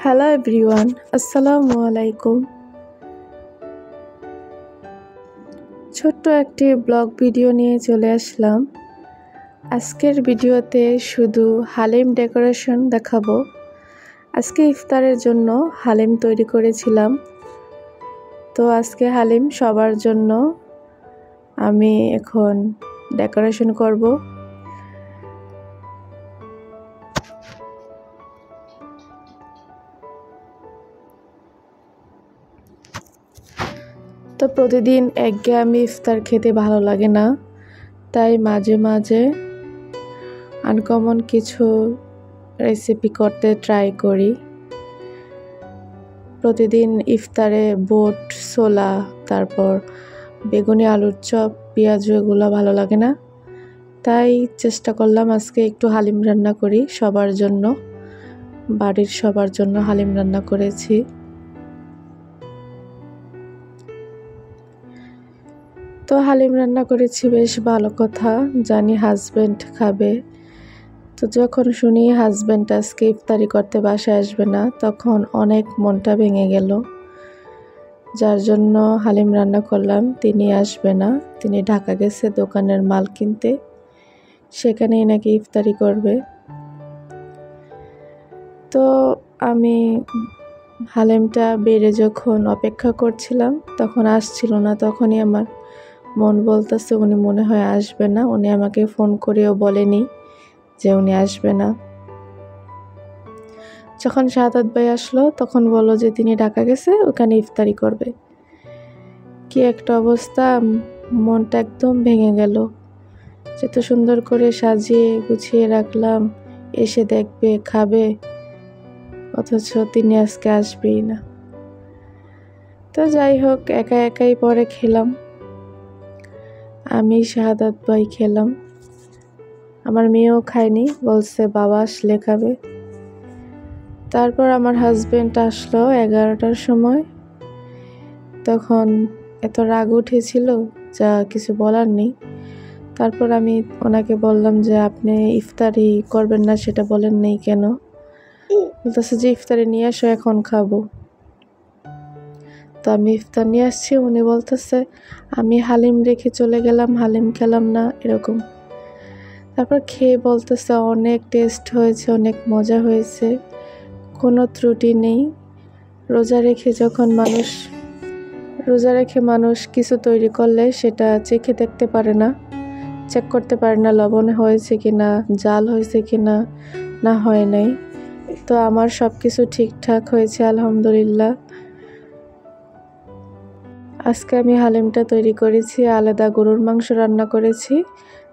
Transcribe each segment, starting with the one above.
Hello everyone, আসসালামু আলাইকুম। ছোট্ট একটি ব্লগ ভিডিও নিয়ে চলে আসলাম। আজকের ভিডিওতে শুধু হালিম ডেকোরেশন দেখাবো। আজকে ইফতারের জন্য হালিম তৈরি করেছিলাম। তো আজকে হালিম সবার জন্য আমি এখন ডেকোরেশন করব। তো প্রতিদিন একঘেয়েমি ইফতার খেতে ভালো লাগে না, তাই মাঝে মাঝে আনকমন কিছু রেসিপি করতে ট্রাই করি। প্রতিদিন ইফতারে বুট, ছোলা, তারপর বেগুনি, আলুর চপ, পেঁয়াজ এগুলো ভালো লাগে না, তাই চেষ্টা করলাম আজকে একটু হালিম রান্না করি সবার জন্য। বাড়ির সবার জন্য হালিম রান্না করেছি। তো হালিম রান্না করেছি, বেশ ভালো কথা, জানি হাজব্যান্ড খাবে। তো যখন শুনি হাজব্যান্ড আজকে ইফতারি করতে বাসায় আসবে না, তখন অনেক মনটা ভেঙে গেল। যার জন্য হালিম রান্না করলাম। তিনি আসবে না, তিনি ঢাকা গেছে দোকানের মাল কিনতে, সেখানেই নাকি ইফতারি করবে। তো আমি হালিমটা বেড়ে যখন অপেক্ষা করছিলাম, তখন আসছিল না। তখনই আমার মন বলতেছে উনি মনে হয় আসবে না। উনি আমাকে ফোন করেও বলেনি যে উনি আসবে না। যখন শাহাদাত ভাই আসলো, তখন বলল যে তিনি ঢাকা গেছে, ওখানে ইফতারি করবে। কি একটা অবস্থা, মনটা একদম ভেঙে গেল। যত সুন্দর করে সাজিয়ে গুছিয়ে রাখলাম, এসে দেখবে, খাবে, অথচ তিনি আজকে আসবেই না। তো যাই হোক, একা একাই পরে খেলাম। আমি, শাহাদাত ভাই খেলাম, আমার মেয়েও খায়নি, বলছে বাবা আসলে খাবে। তারপর আমার হাজব্যান্ড আসলো 11টার সময়। তখন এত রাগ উঠেছিল যা কিছু বলার নেই। তারপর আমি ওনাকে বললাম যে আপনি ইফতারি করবেন না, সেটা বলেন নেই কেন? বলতেছে যে ইফতারি নিয়ে আসো, এখন খাবো। তো আমি ইফতার নিয়ে আসছি, উনি বলতেছে আমি হালিম রেখে চলে গেলাম, হালিম খেলাম না, এরকম। তারপর খেয়ে বলতেছে অনেক টেস্ট হয়েছে, অনেক মজা হয়েছে, কোনো ত্রুটি নেই। রোজা রেখে মানুষ কিছু তৈরি করলে সেটা চেখে দেখতে পারে না, চেক করতে পারে না লবণ হয়েছে কিনা, জাল হয়েছে কিনা, না হয় নাই। তো আমার সব কিছু ঠিকঠাক হয়েছে, আলহামদুলিল্লাহ। আজকে আমি হালিমটা তৈরি করেছি, আলাদা গরুর মাংস রান্না করেছি।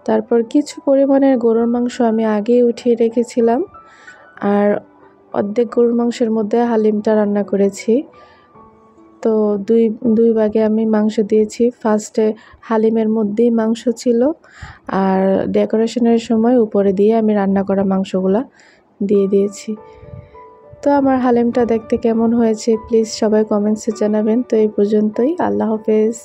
তারপর কিছু পরিমাণের গরুর মাংস আমি আগেই উঠিয়ে রেখেছিলাম, আর অর্ধেক গরুর মাংসের মধ্যে হালিমটা রান্না করেছি। তো দুই ভাগে আমি মাংস দিয়েছি। ফার্স্টে হালিমের মধ্যেই মাংস ছিল, আর ডেকোরেশনের সময় উপরে দিয়ে আমি রান্না করা মাংসগুলা দিয়ে দিয়েছি। তো আমার হালিমটা দেখতে কেমন হয়েছে প্লিজ সবাই কমেন্টসে জানাবেন। তো এই পর্যন্তই, আল্লাহ হাফেজ।